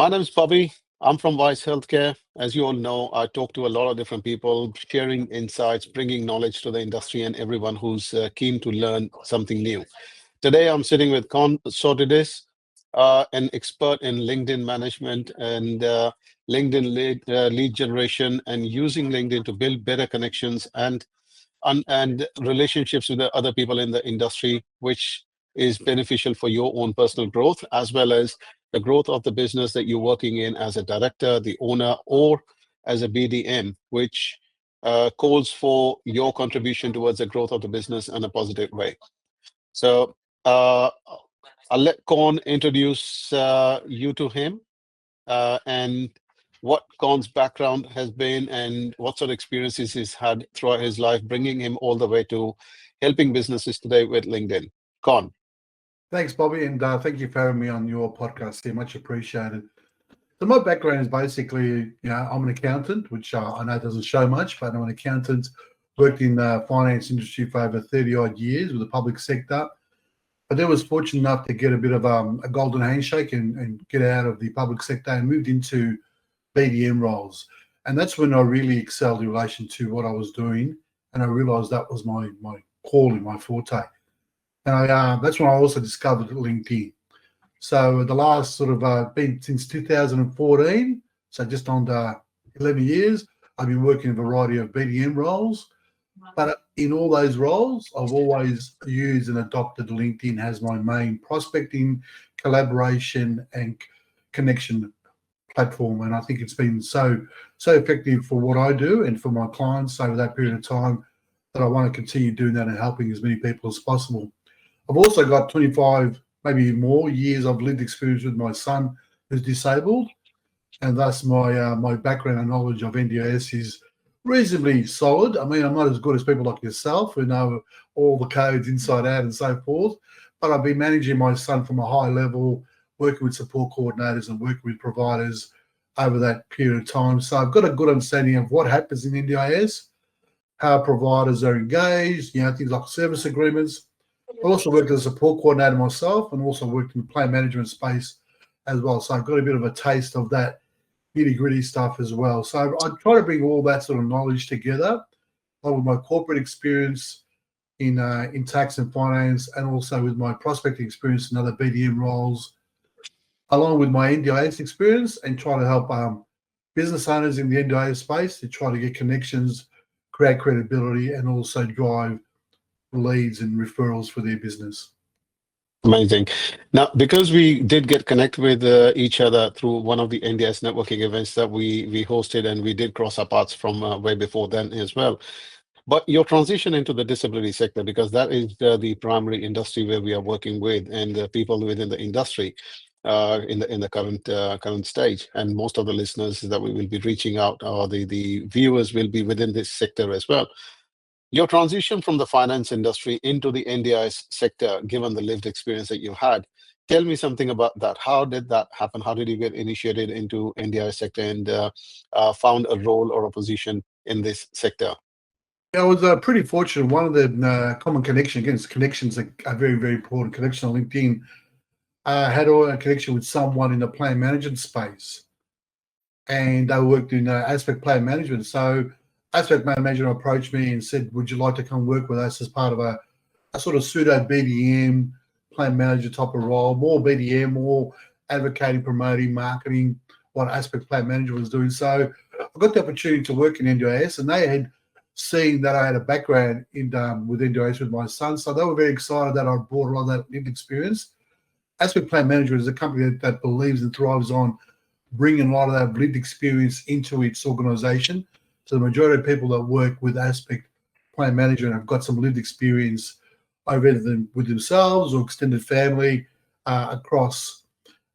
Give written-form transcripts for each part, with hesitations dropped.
My name is Bobby. I'm from Wise Healthcare. As you all know, I talk to a lot of different people, sharing insights, bringing knowledge to the industry, and everyone who's keen to learn something new. Today, I'm sitting with Sotidis, an expert in LinkedIn management and LinkedIn lead generation, and using LinkedIn to build better connections and relationships with the other people in the industry, which is beneficial for your own personal growth, as well as the growth of the business that you're working in as a director, the owner, or as a BDM, which calls for your contribution towards the growth of the business in a positive way. So uh, I'll let Con introduce you to him and what Con's background has been and what sort of experiences he's had throughout his life, bringing him all the way to helping businesses today with LinkedIn. Con. Thanks, Bobby, and thank you for having me on your podcast here. Much appreciated. So my background is basically, I'm an accountant, which I know doesn't show much, but I'm an accountant, worked in the finance industry for over 30-odd years with the public sector. But then was fortunate enough to get a bit of a golden handshake and get out of the public sector and moved into BDM roles. And that's when I really excelled in relation to what I was doing, and I realised that was my calling, my forte. And that's when I also discovered LinkedIn. So the last sort of been since 2014, so just under 11 years, I've been working in a variety of BDM roles. But in all those roles, I've always used and adopted LinkedIn as my main prospecting, collaboration, and connection platform. And I think it's been so effective for what I do and for my clients over that period of time that I want to continue doing that and helping as many people as possible. I've also got 25, maybe more years of lived experience with my son who's disabled, and thus my background and knowledge of NDIS is reasonably solid. I mean, I'm not as good as people like yourself who know all the codes inside out and so forth, but I've been managing my son from a high level, working with support coordinators and working with providers over that period of time. So I've got a good understanding of what happens in NDIS, how providers are engaged, things like service agreements. I also worked as a support coordinator myself and also worked in the plan management space as well. So I've got a bit of a taste of that nitty-gritty stuff as well. So I try to bring all that sort of knowledge together, along with my corporate experience in tax and finance, and also with my prospecting experience in other BDM roles, along with my NDIS experience, and try to help business owners in the NDIS space to try to get connections, create credibility, and also drive leads and referrals for their business. Amazing. Now, because we did get connect with each other through one of the NDIS networking events that we hosted, and we did cross our paths from way before then as well. But your transition into the disability sector, because that is the primary industry where we are working with, and the people within the industry in the current stage, and most of the listeners that we will be reaching out, or the viewers will be within this sector as well. Your transition from the finance industry into the NDIS sector, given the lived experience that you had, tell me something about that. How did that happen? How did you get initiated into NDIS sector and found a role or a position in this sector? I was pretty fortunate. One of the common connections are very, very important. Connection on LinkedIn. Had a connection with someone in the plan management space, and they worked in aspect plan management. So aspect manager approached me and said, would you like to come work with us as part of a sort of pseudo BDM plan manager type of role, more BDM, more advocating, promoting, marketing, what aspect plan manager was doing. So I got the opportunity to work in NDIS, and they had seen that I had a background in with NDIS with my son. So they were very excited that I brought a lot of that lived experience. Aspect Plan Manager is a company that believes and thrives on bringing a lot of that lived experience into its organization. So the majority of people that work with Aspect Plan Management have got some lived experience either with themselves or extended family across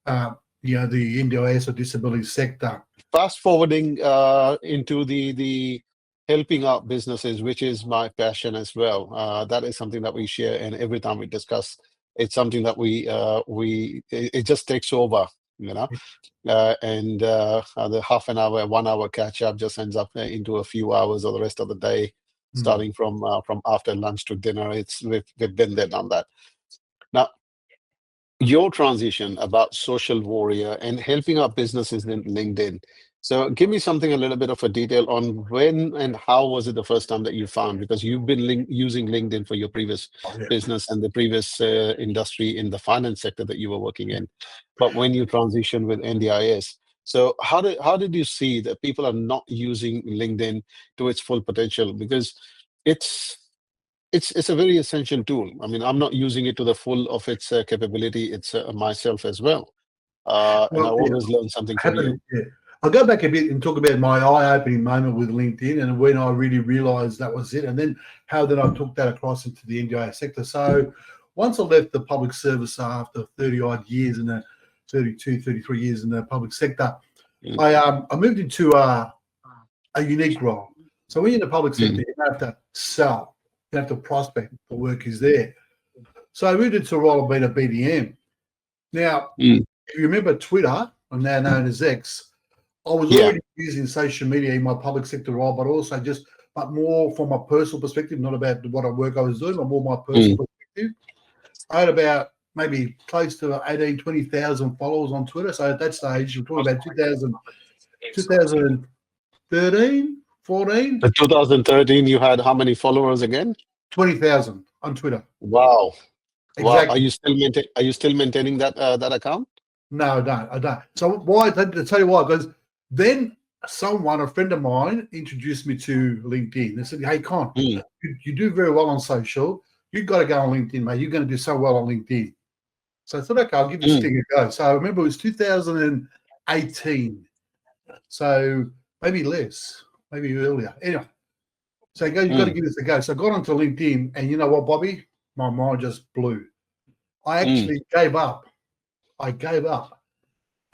the NDIS or disability sector. Fast forwarding into the helping out businesses, which is my passion as well. That is something that we share, and every time we discuss, it's something that it just takes over, and the half an hour, 1 hour catch up just ends up into a few hours or the rest of the day, starting from after lunch to dinner. We've been there, done that. Now, your transition about social warrior and helping our businesses in LinkedIn. So give me something a little bit of a detail on when and how was it the first time that you found, because you've been using LinkedIn for your previous Oh, yeah. business and the previous industry in the finance sector that you were working in. But when you transition with NDIS, so how did you see that people are not using LinkedIn to its full potential? Because it's it's a very essential tool. I mean, I'm not using it to the full of its capability. It's myself as well, and I Well, yeah, always learn something from you. happened. Yeah, I'll go back a bit and talk about my eye-opening moment with LinkedIn and when I really realised that was it, and then how then I took that across into the NDIS sector. So once I left the public service after 30 odd years in the 32, 33 years in the public sector, Mm, I moved into a unique role. So when you're in the public sector, mm, you don't have to sell, you have to prospect. The work is there. So I moved into a role of being a BDM. Now, mm. if you remember Twitter, I'm now known as X, I was Yeah. already using social media in my public sector role, but also but more from a personal perspective, not about what work I was doing, but more my Mm, personal perspective. I had about maybe close to 18, 20,000 followers on Twitter. So at that stage, we're talking about 2013, 14, In 2013, you had how many followers again? 20,000 on Twitter. Wow, wow. Are Exactly. you still maintaining that account? No, I don't. So why? To tell you why, because then a friend of mine, introduced me to LinkedIn. They said, "Hey, Con, Mm, you do very well on social. You've got to go on LinkedIn, mate. You're going to do so well on LinkedIn." So I thought, okay, I'll give this mm, thing a go. So I remember it was 2018. So maybe less, maybe earlier. Anyway, so I go, you've got to mm, give this a go. So I got onto LinkedIn, and you know what, Bobby? My mind just blew. I mm. actually gave up. I gave up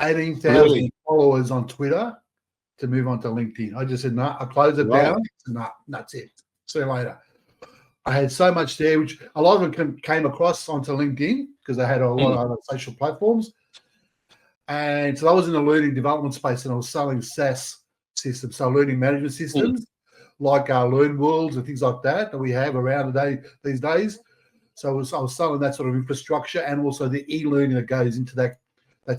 18,000 Really? followers on Twitter to move on to LinkedIn. I just said, no, I closed it Wow. down. No, that's it. See you later. I had so much there, which a lot of them came across onto LinkedIn because they had a lot Mm, of other social platforms. And so I was in the learning development space and I was selling SaaS systems, so learning management mm, systems like Learn Worlds and things like that we have around these days. So I was selling that sort of infrastructure and also the e-learning that goes into that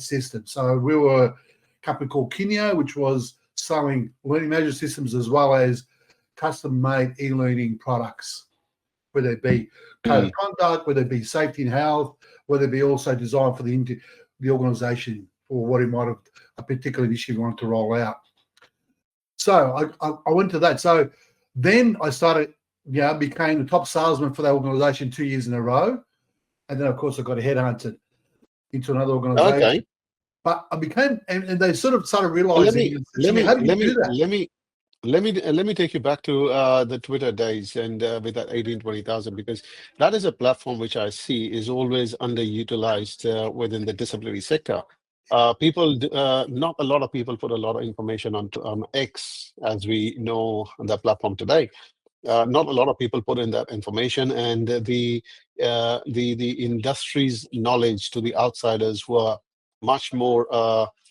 system. So we were a company called Kineo, which was selling learning management systems as well as custom-made e-learning products, whether it be code mm. of conduct, whether it be safety and health, whether it be also designed for the organisation or what it might have a particular initiative wanted to roll out. So I went to that. So then I started, became the top salesman for that organisation 2 years in a row. And then, of course, I got headhunted into another organisation. Okay. But I became, and they sort of started Well, let realising, me and said to let me, me how do you let do me that? let me let me take you back to the Twitter days and with that 18, 20,000, because that is a platform which I see is always underutilized within the disability sector. Not a lot of people put a lot of information on X, as we know the platform today. Not a lot of people put in that information, and the industry's knowledge to the outsiders who are much more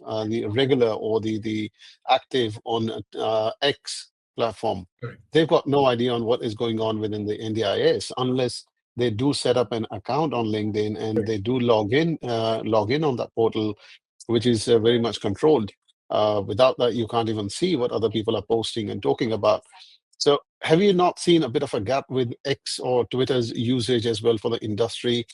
the regular or the active on X platform. Correct. They've got no idea on what is going on within the NDIS unless they do set up an account on LinkedIn and they do log in on that portal, which is very much controlled. Without that, you can't even see what other people are posting and talking about. So, have you not seen a bit of a gap with X or Twitter's usage as well for the industry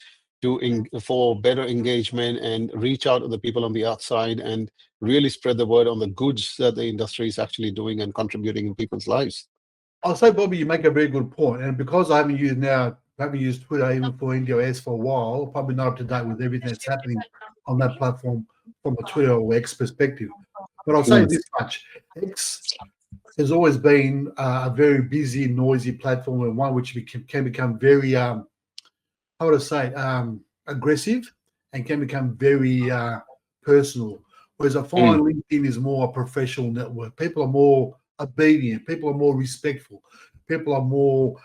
for better engagement and reach out to the people on the outside and really spread the word on the goods that the industry is actually doing and contributing in people's lives? I'll say, Bobby, you make a very good point. And because I haven't used Twitter even for NDOS for a while, probably not up to date with everything that's happening on that platform from a Twitter or X perspective. But I'll say Mm, this much. X has always been a very busy, noisy platform, and one which can become very, how would I say, aggressive and can become very personal. Whereas I mm, find LinkedIn is more a professional network. People are more obedient. People are more respectful. People are more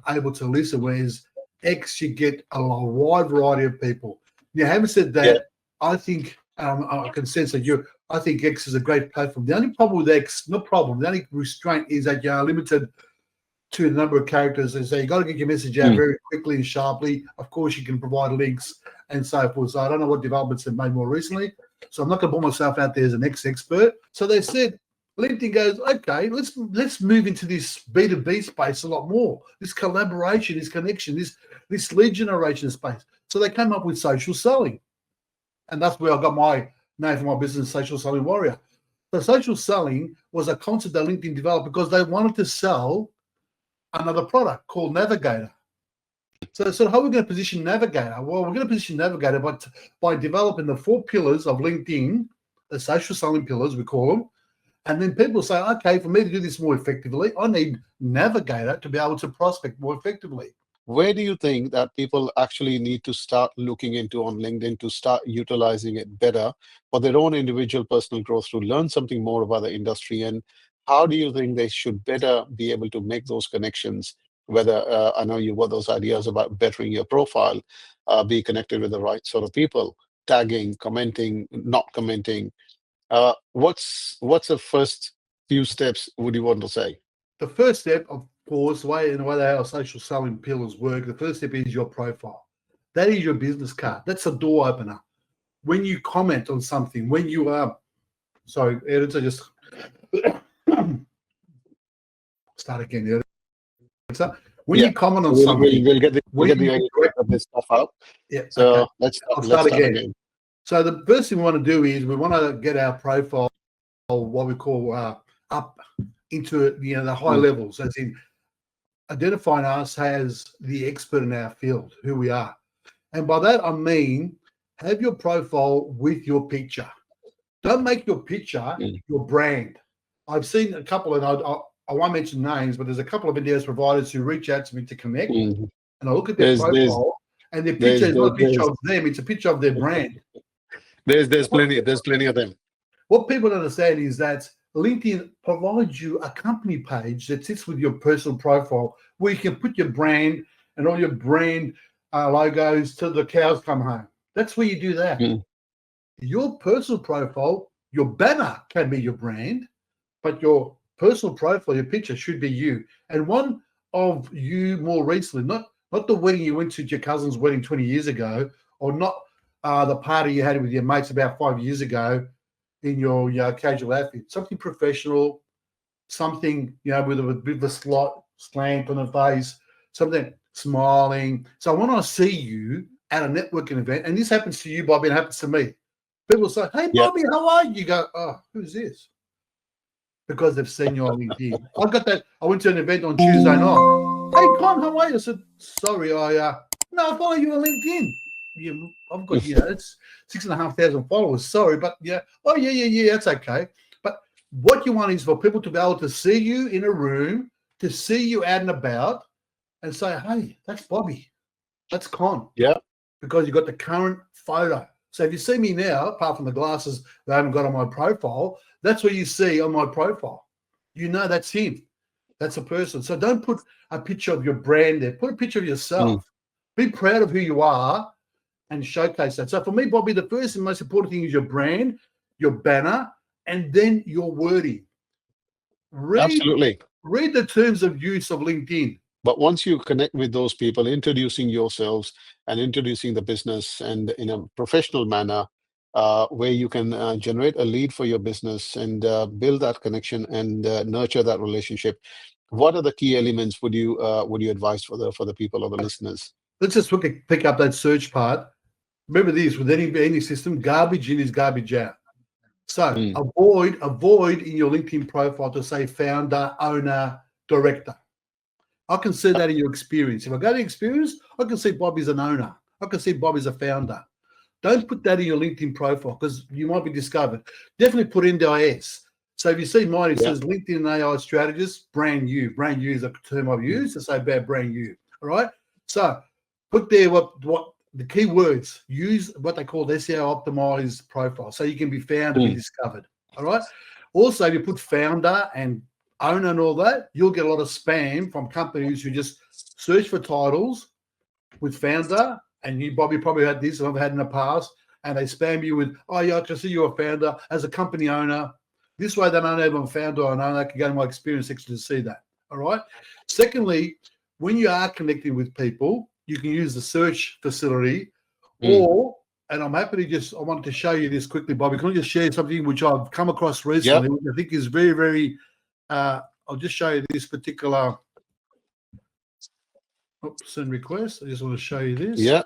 able to listen. Whereas X, you get a wide variety of people. Now, having said yeah, that, I think I can sense that I think X is a great platform. The only problem with X, no problem. The only restraint is that you are limited to the number of characters, and so you got to get your message out mm, very quickly and sharply. Of course, you can provide links and so forth. So I don't know what developments they've made more recently. So I'm not going to put myself out there as an ex-expert. So they said, LinkedIn goes, okay, let's move into this B2B space a lot more. This collaboration, this connection, this lead generation space. So they came up with social selling. And that's where I got my name for my business, Social Selling Warrior. So social selling was a concept that LinkedIn developed because they wanted to sell another product called Navigator. So how are we going to position Navigator? Well, we're going to position Navigator by developing the 4 pillars of LinkedIn, the social selling pillars, we call them. And then people say, okay, for me to do this more effectively, I need Navigator to be able to prospect more effectively. Where do you think that people actually need to start looking into on LinkedIn to start utilizing it better for their own individual personal growth, to learn something more about the industry? And how do you think they should better be able to make those connections? Whether I know you've got those ideas about bettering your profile, be connected with the right sort of people, tagging, commenting, not commenting. What's the first few steps would you want to say? The first step, of course, the way our social selling pillars work, the first step is your profile. That is your business card. That's a door opener. When you comment on something, when you are, sorry, editor, just start again, editor. When you comment on something, we'll get the idea of this stuff out. Yeah. So okay. let's start again. So the first thing we want to do is we want to get our profile, what we call up into the high levels, as in identifying us as the expert in our field, who we are. And by that I mean have your profile with your picture. Don't make your picture your brand. I've seen a couple, and I won't mention names, but there's a couple of NDIS providers who reach out to me to connect, and I look at their profile, and their picture is not a picture of them; it's a picture of their brand. There's plenty of them. What people don't understand is that LinkedIn provides you a company page that sits with your personal profile where you can put your brand and all your brand logos till the cows come home. That's where you do that. Your personal profile, your banner can be your brand, but your personal profile, your picture should be you. And one of you more recently, not the wedding you went to, your cousin's wedding 20 years ago, or not the party you had with your mates about 5 years ago in your casual outfit. Something professional, something with a bit of a slant on the face, something smiling. So when I see you at a networking event, and this happens to you, Bobby, and it happens to me, people say, "Hey, Bobby, how are you?" You go, "Oh, who's this?" Because they've seen you on LinkedIn. I got that. I went to an event on Tuesday night. "Hey, Con, how are you?" I said, "Sorry, I follow you on LinkedIn. I've got it's 6,500 followers. Sorry, but oh yeah, that's okay." But what you want is for people to be able to see you in a room, to see you out and about, and say, "Hey, that's Bobby, that's Con." Yeah. Because you got the current photo. So if you see me now, apart from the glasses that I haven't got on my profile, that's what you see on my profile. You know that's him. That's a person. So don't put a picture of your brand there. Put a picture of yourself. Be proud of who you are and showcase that. So for me, Bobby, the first and most important thing is your brand, your banner, and then your wording. Absolutely. Read the terms of use of LinkedIn. But once you connect with those people, introducing yourselves and introducing the business and in a professional manner, where you can generate a lead for your business and build that connection and nurture that relationship, what are the key elements would you advise for the people or the listeners? Let's just pick up that search part. Remember this, with any system, garbage in is garbage out. So avoid in your LinkedIn profile to say founder, owner, director. I can see that in your experience. If I go to experience, I can see Bobby's an owner. I can see Bobby's a founder. Don't put that in your LinkedIn profile because you might be discovered. Definitely put NDIS. So if you see mine, it says LinkedIn AI strategist, brand new. Brand new is a term I've used to say about brand new. All right. So put there what the key words. Use what they call the SEO optimized profile, so you can be found and be discovered. All right. Also, if you put founder and owner and all that, you'll get a lot of spam from companies who just search for titles with founder. And you, Bobby, probably had this, and I've had in the past, and they spam you with, "Oh yeah, I can see you're a founder as a company owner." This way, they don't have a founder or an owner. They can go to my experience section to see that. All right. Secondly, when you are connecting with people, you can use the search facility Or, and I'm happy to I wanted to show you this quickly, Bobby. Can I just share something which I've come across recently, which I think is very, very, I'll just show you this particular, send request. I just want to show you this. Yeah.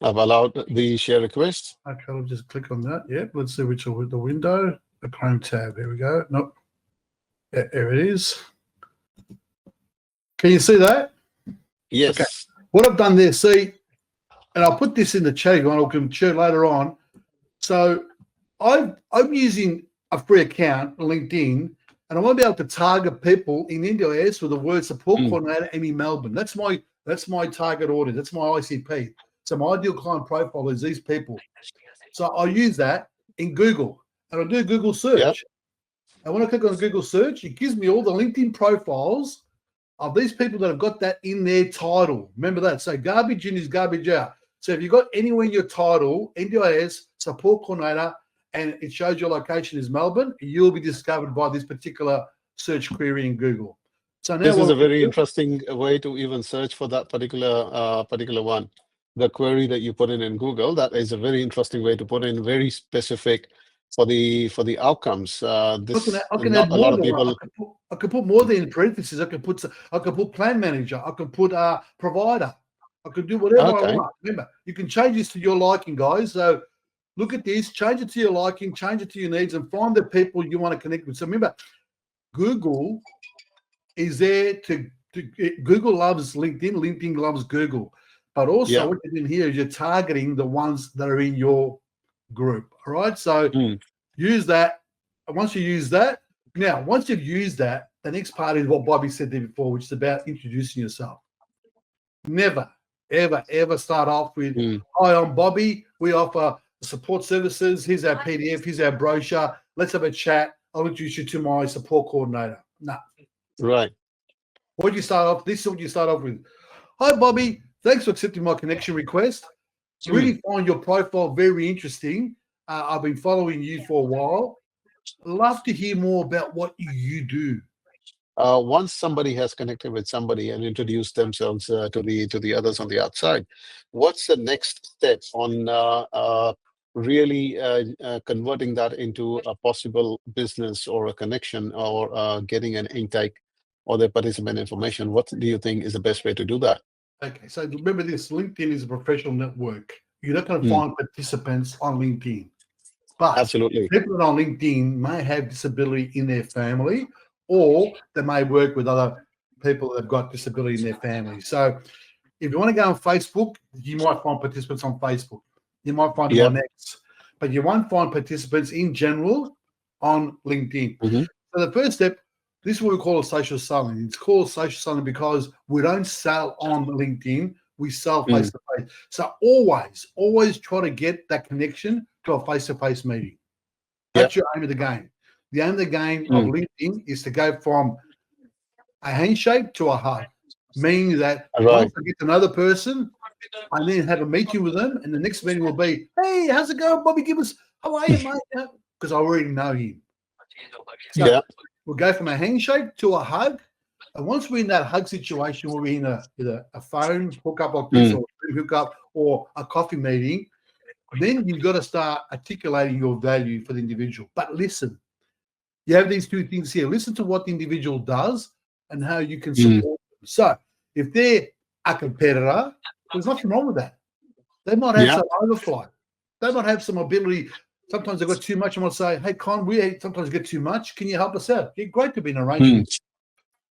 I've allowed the share request. Okay, I'll just click on that. Yep, let's see which with the window, the Chrome tab. Here we go. Nope. Yeah, there it is. Can you see that? Yes. Okay. What I've done there, see, and I'll put this in the chat, and I can share later on. So I'm using a free account, LinkedIn, and I want to be able to target people in NDIS with the word support coordinator and in Melbourne. That's my target audience. That's my ICP. So my ideal client profile is these people. So I use that in Google, and I do Google search. Yep. And when I click on Google search, it gives me all the LinkedIn profiles of these people that have got that in their title. Remember that. So garbage in is garbage out. So if you've got anywhere in your title, NDIS, support coordinator, and it shows your location is Melbourne, you'll be discovered by this particular search query in Google. So now this is a very interesting way to even search for that particular one. The query that you put in Google, that is a very interesting way to put in, very specific for the outcomes. I can add more. I can put more there in parentheses. I can put plan manager. I can put provider. I can do whatever I want. Remember, you can change this to your liking, guys. So look at this, change it to your liking, change it to your needs, and find the people you want to connect with. So remember, Google is there to Google loves LinkedIn. LinkedIn loves Google. But also what you're doing here is you're targeting the ones that are in your group. All right. So use that. Once you use that, once you've used that, the next part is what Bobby said there before, which is about introducing yourself. Never, ever, ever start off with, hi, I'm Bobby. We offer support services. Here's our PDF. Here's our brochure. Let's have a chat. I'll introduce you to my support coordinator. No. Right. What do you start off? This is what you start off with. Hi, Bobby. Thanks for accepting my connection request. Really find your profile very interesting. I've been following you for a while. Love to hear more about what you do. Once somebody has connected with somebody and introduced themselves to the others on the outside, what's the next step on really converting that into a possible business or a connection or getting an intake or the participant information? What do you think is the best way to do that? Okay, so remember this, LinkedIn is a professional network. You're not going to find participants on LinkedIn. But absolutely, people on LinkedIn may have disability in their family, or they may work with other people that have got disability in their family. So if you want to go on Facebook, you might find participants on Facebook. You might find them on X. But you won't find participants in general on LinkedIn. So the first step, this is what we call a social selling. It's called social selling because we don't sell on LinkedIn. We sell face-to-face. So always try to get that connection to a face-to-face meeting. That's your aim of the game. The aim of the game of LinkedIn is to go from a handshake to a hug, meaning that once I get to know the person, I then have a meeting with them, and the next meeting will be, hey, how's it going, Bobby Gibbons? How are you, mate? Because I already know him. So we'll go from a handshake to a hug. And once we're in that hug situation, where we're in a phone hookup like this, or a hookup, or a coffee meeting, then you've got to start articulating your value for the individual. But listen, you have these two things here. Listen to what the individual does and how you can support them. So if they're a competitor, there's nothing wrong with that. They might have some overflow. They might have some ability. Sometimes they've got too much. I might say, hey, Con, we sometimes get too much. Can you help us out? Yeah, great to be an arrangement.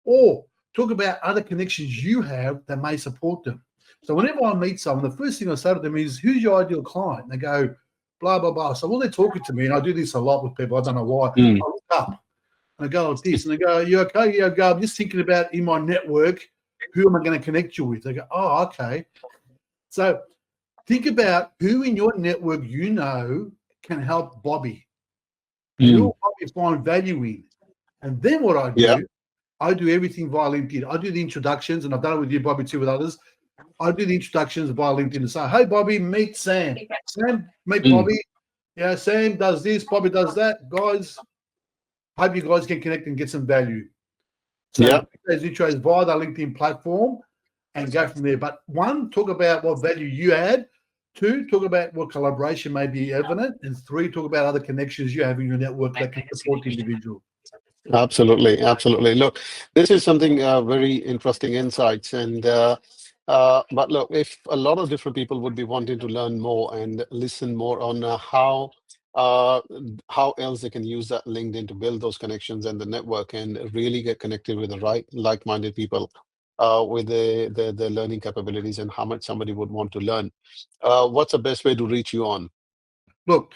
Or talk about other connections you have that may support them. So whenever I meet someone, the first thing I say to them is, who's your ideal client? And they go, blah, blah, blah. So while they're talking to me, and I do this a lot with people, I don't know why, I look up and I go like this, and they go, are you okay? Yeah, I go, I'm just thinking about in my network, who am I going to connect you with? They go, oh, okay. So think about who in your network you know can help Bobby. Who will Bobby find value in? And then what I do everything via LinkedIn. I do the introductions, and I've done it with you, Bobby, too, with others. I do the introductions via LinkedIn and say, hey, Bobby, meet Sam. Sam, meet Bobby. Yeah, Sam does this, Bobby does that. Guys, hope you guys can connect and get some value. So those intros via the LinkedIn platform and go from there. But one, talk about what value you add. 2, talk about what collaboration may be evident. And 3, talk about other connections you have in your network that can support the individual. Absolutely, absolutely. Look, this is something very interesting insights, and but look, if a lot of different people would be wanting to learn more and listen more on uh, how else they can use that LinkedIn to build those connections and the network and really get connected with the right like-minded people with the learning capabilities and how much somebody would want to learn. What's the best way to reach you on? Look,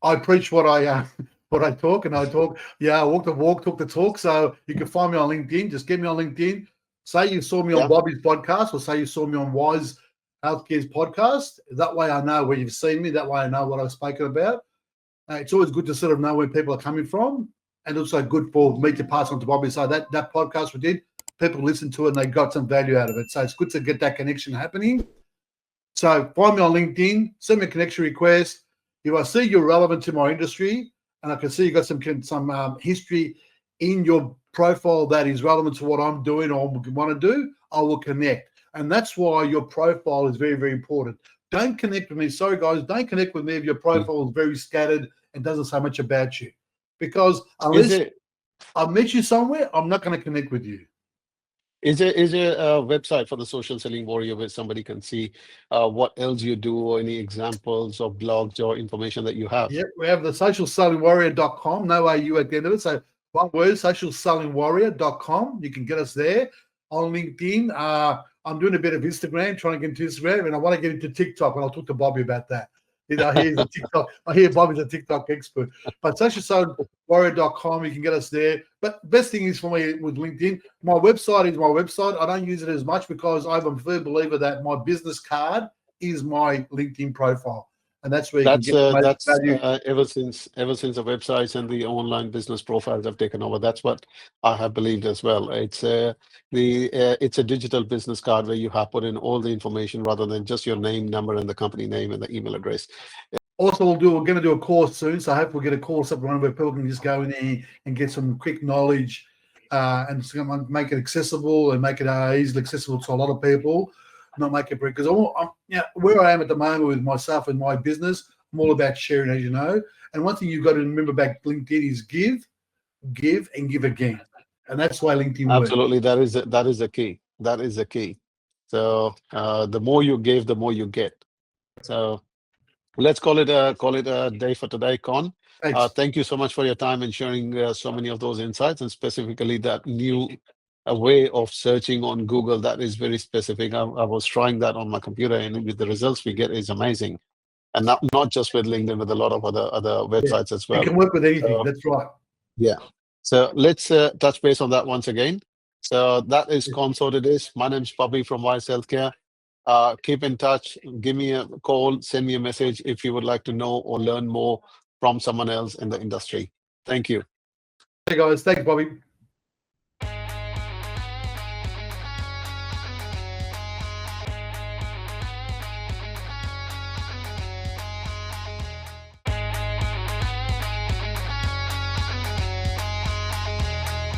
I preach what I what I talk, and I talk. Yeah, I walk the walk, talk the talk. So you can find me on LinkedIn. Just get me on LinkedIn. Say you saw me on Yeah. Bobby's podcast, or say you saw me on Wise Healthcare's podcast. That way, I know where you've seen me. That way, I know what I've spoken about. It's always good to sort of know where people are coming from, and also good for me to pass on to Bobby. So that podcast we did, people listened to it and they got some value out of it. So it's good to get that connection happening. So find me on LinkedIn, send me a connection request. If I see you're relevant to my industry, and I can see you got some history in your profile that is relevant to what I'm doing or want to do, I will connect. And that's why your profile is very, very important. Don't connect with me. Sorry, guys, don't connect with me if your profile is very scattered and doesn't say much about you. Because Is unless it I met you somewhere, I'm not going to connect with you. is there a website for the social selling warrior where somebody can see what else you do or any examples or blogs or information that you have? Yep, we have the socialsellingwarrior.com, no AU at the end of it. So one word, socialsellingwarrior.com. You can get us there. On LinkedIn, I'm doing a bit of Instagram, trying to get into Instagram, and I want to get into TikTok, and I'll talk to Bobby about that. I hear Bobby's a TikTok expert. But socialsellingwarrior.com, you can get us there. But the best thing is for me with LinkedIn, my website is my website. I don't use it as much because I'm a firm believer that my business card is my LinkedIn profile. And that's where you can That's get the most value. ever since the websites and the online business profiles have taken over. That's what I have believed as well. It's a digital business card where you have put in all the information rather than just your name, number, and the company name and the email address. Also, we're going to do a course soon, so I hope we'll get a course up and running where people can just go in there and get some quick knowledge, and it's going to make it accessible and make it easily accessible to a lot of people. Not make it because where I am at the moment with myself and my business, I'm all about sharing, as you know. And one thing you've got to remember about LinkedIn is give, and give again, and that's why LinkedIn works. Absolutely, that is the key. That is the key. So the more you give, the more you get. So let's call it a day for today, Con. Thanks. Thank you so much for your time and sharing so many of those insights, and specifically that new way of searching on Google. That is very specific. I was trying that on my computer, and with the results we get is amazing. And not just with LinkedIn, with a lot of other websites as It well. can work with anything. So That's right. yeah. So let's touch base on that once again. So that is Sotidis. My name's Bobby from Wise Healthcare. Keep in touch. Give me a call. Send me a message if you would like to know or learn more from someone else in the industry. Thank you. Hey guys, thanks, Bobby.